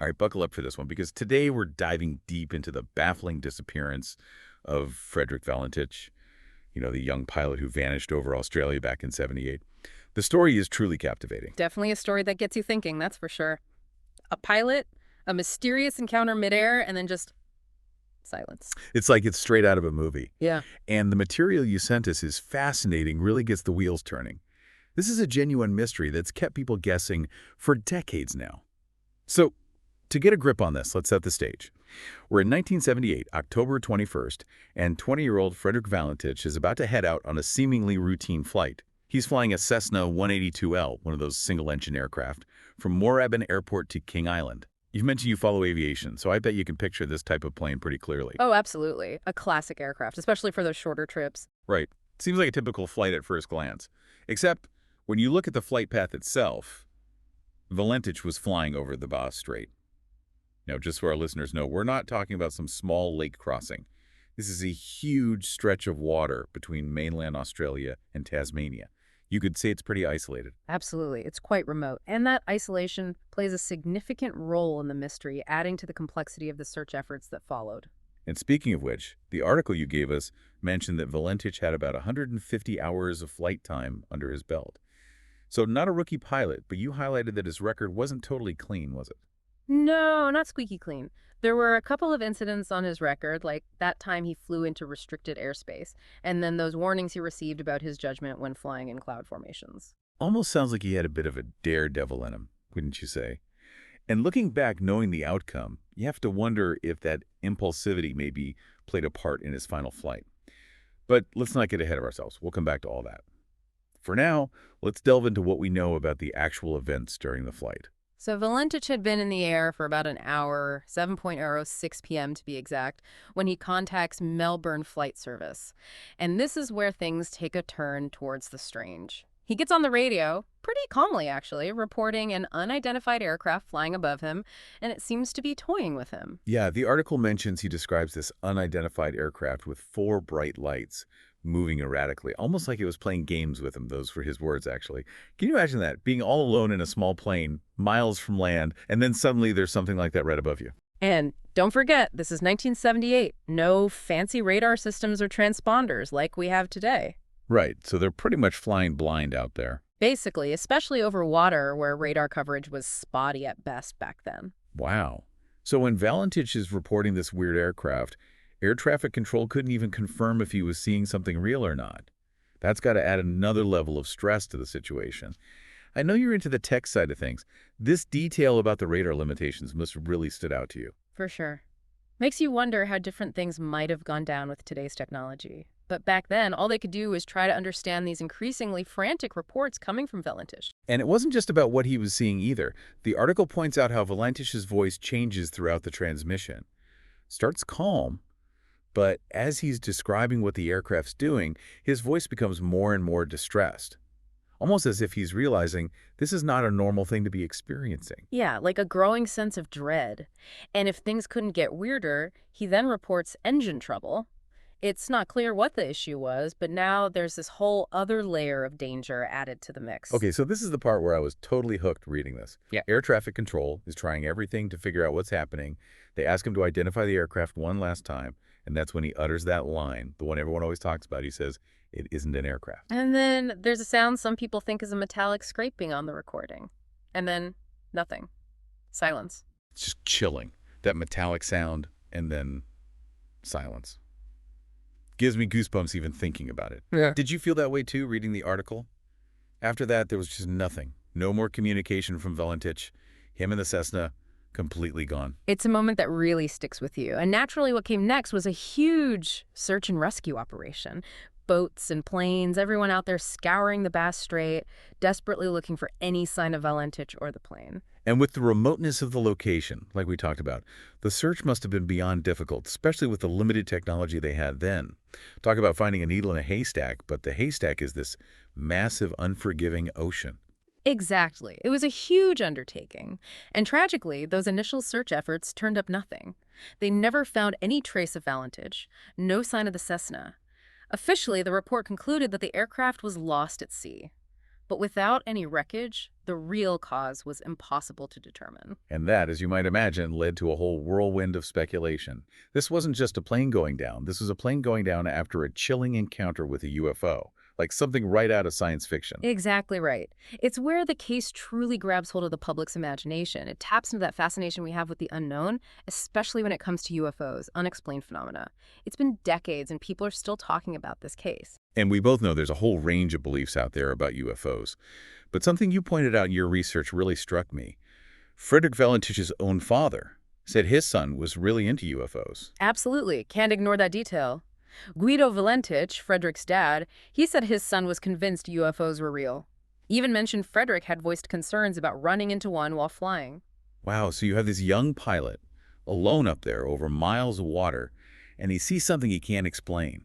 All right, buckle up for this one because today we're diving deep into the baffling disappearance of Frederick Valentich, the young pilot who vanished over Australia back in '78. The story is truly captivating. Definitely a story that gets you thinking, that's for sure. A pilot, a mysterious encounter midair, and then just silence. It's like it's straight out of a movie. Yeah. And the material you sent us is fascinating, really gets the wheels turning. This is a genuine mystery that's kept people guessing for decades now. So, to get a grip on this, let's set the stage. We're in 1978, October 21st, and 20-year-old Frederick Valentich is about to head out on a seemingly routine flight. He's flying a Cessna 182L, one of those single-engine aircraft, from Moorabbin Airport to King Island. You've mentioned you follow aviation, so I bet you can picture this type of plane pretty clearly. Oh, absolutely. A classic aircraft, especially for those shorter trips. Right. Seems like a typical flight at first glance. Except, when you look at the flight path itself, Valentich was flying over the Bass Strait. Now, just so our listeners know, we're not talking about some small lake crossing. This is a huge stretch of water between mainland Australia and Tasmania. You could say it's pretty isolated. Absolutely. It's quite remote. And that isolation plays a significant role in the mystery, adding to the complexity of the search efforts that followed. And speaking of which, the article you gave us mentioned that Valentich had about 150 hours of flight time under his belt. So not a rookie pilot, but you highlighted that his record wasn't totally clean, was it? No, not squeaky clean. There were a couple of incidents on his record, like that time he flew into restricted airspace, and then those warnings he received about his judgment when flying in cloud formations. Almost sounds like he had a bit of a daredevil in him, wouldn't you say? And looking back, knowing the outcome, you have to wonder if that impulsivity maybe played a part in his final flight. But let's not get ahead of ourselves. We'll come back to all that. For now, let's delve into what we know about the actual events during the flight. So Valentich had been in the air for about an hour, 7:06 p.m. to be exact, when he contacts Melbourne Flight Service. And this is where things take a turn towards the strange. He gets on the radio, pretty calmly actually, reporting an unidentified aircraft flying above him, and it seems to be toying with him. Yeah, the article mentions he describes this unidentified aircraft with 4 bright lights moving erratically, almost like it was playing games with him. Those were his words, actually. Can you imagine that? Being all alone in a small plane, miles from land, and then suddenly there's something like that right above you. And don't forget, this is 1978. No fancy radar systems or transponders like we have today. Right, so they're pretty much flying blind out there. Basically, especially over water where radar coverage was spotty at best back then. Wow. So when Valentich is reporting this weird aircraft, air traffic control couldn't even confirm if he was seeing something real or not. That's got to add another level of stress to the situation. I know you're into the tech side of things. This detail about the radar limitations must have really stood out to you. For sure. Makes you wonder how different things might have gone down with today's technology. But back then, all they could do was try to understand these increasingly frantic reports coming from Valentich. And it wasn't just about what he was seeing either. The article points out how Valentich's voice changes throughout the transmission. Starts calm, but as he's describing what the aircraft's doing, his voice becomes more and more distressed. Almost as if he's realizing this is not a normal thing to be experiencing. Yeah, like a growing sense of dread. And if things couldn't get weirder, he then reports engine trouble. It's not clear what the issue was, but now there's this whole other layer of danger added to the mix. Okay, so this is the part where I was totally hooked reading this. Yeah. Air traffic control is trying everything to figure out what's happening. They ask him to identify the aircraft one last time, and that's when he utters that line, the one everyone always talks about. He says, "It isn't an aircraft." And then there's a sound some people think is a metallic scraping on the recording. And then nothing. Silence. It's just chilling. That metallic sound, and then silence. Gives me goosebumps even thinking about it. Yeah. Did you feel that way too, reading the article? After that, there was just nothing. No more communication from Valentich. Him and the Cessna, completely gone. It's a moment that really sticks with you. And naturally what came next was a huge search and rescue operation. Boats and planes, everyone out there scouring the Bass Strait, desperately looking for any sign of Valentich or the plane. And with the remoteness of the location, like we talked about, the search must have been beyond difficult, especially with the limited technology they had then. Talk about finding a needle in a haystack, but the haystack is this massive, unforgiving ocean. Exactly. It was a huge undertaking. And tragically, those initial search efforts turned up nothing. They never found any trace of Valentich, no sign of the Cessna. Officially, the report concluded that the aircraft was lost at sea. But without any wreckage, the real cause was impossible to determine. And that, as you might imagine, led to a whole whirlwind of speculation. This wasn't just a plane going down. This was a plane going down after a chilling encounter with a UFO, like something right out of science fiction. Exactly right. It's where the case truly grabs hold of the public's imagination. It taps into that fascination we have with the unknown, especially when it comes to UFOs, unexplained phenomena. It's been decades, and people are still talking about this case. And we both know there's a whole range of beliefs out there about UFOs. But something you pointed out in your research really struck me. Frederick Valentich's own father said his son was really into UFOs. Absolutely. Can't ignore that detail. Guido Valentich, Frederick's dad, he said his son was convinced UFOs were real. Even mentioned Frederick had voiced concerns about running into one while flying. Wow, so you have this young pilot, alone up there over miles of water, and he sees something he can't explain.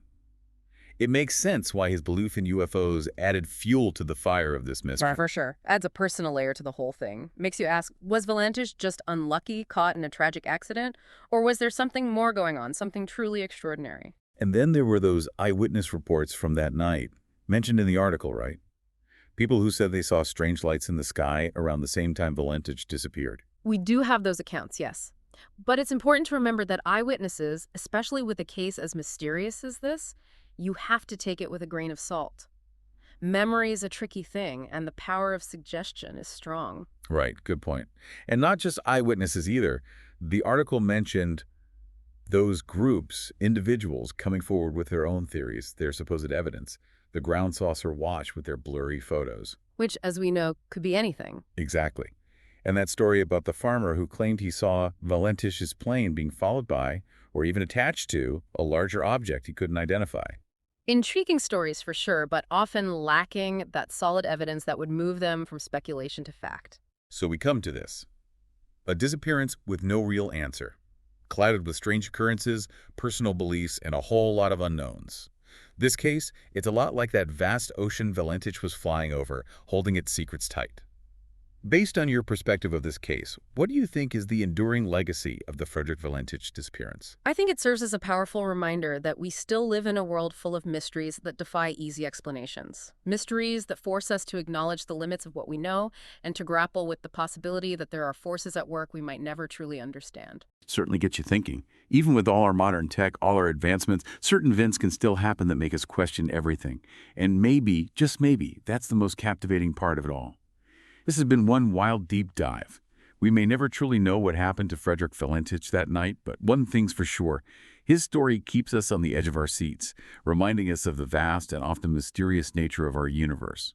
It makes sense why his belief in UFOs added fuel to the fire of this mystery. For sure. Adds a personal layer to the whole thing. Makes you ask, was Valentich just unlucky, caught in a tragic accident? Or was there something more going on, something truly extraordinary? And then there were those eyewitness reports from that night, mentioned in the article, right? People who said they saw strange lights in the sky around the same time Valentich disappeared. We do have those accounts, yes. But it's important to remember that eyewitnesses, especially with a case as mysterious as this, you have to take it with a grain of salt. Memory is a tricky thing, and the power of suggestion is strong. Right, good point. And not just eyewitnesses either. The article mentioned those groups, individuals coming forward with their own theories, their supposed evidence. The ground saucer watch with their blurry photos. Which, as we know, could be anything. Exactly. And that story about the farmer who claimed he saw Valentich's plane being followed by, or even attached to, a larger object he couldn't identify. Intriguing stories for sure, but often lacking that solid evidence that would move them from speculation to fact. So we come to this. A disappearance with no real answer, clouded with strange occurrences, personal beliefs, and a whole lot of unknowns. This case, it's a lot like that vast ocean Valentich was flying over, holding its secrets tight. Based on your perspective of this case, what do you think is the enduring legacy of the Frederick Valentich disappearance? I think it serves as a powerful reminder that we still live in a world full of mysteries that defy easy explanations. Mysteries that force us to acknowledge the limits of what we know and to grapple with the possibility that there are forces at work we might never truly understand. Certainly gets you thinking. Even with all our modern tech, all our advancements, certain events can still happen that make us question everything. And maybe, just maybe, that's the most captivating part of it all. This has been one wild deep dive. We may never truly know what happened to Frederick Valentich that night, but one thing's for sure. His story keeps us on the edge of our seats, reminding us of the vast and often mysterious nature of our universe.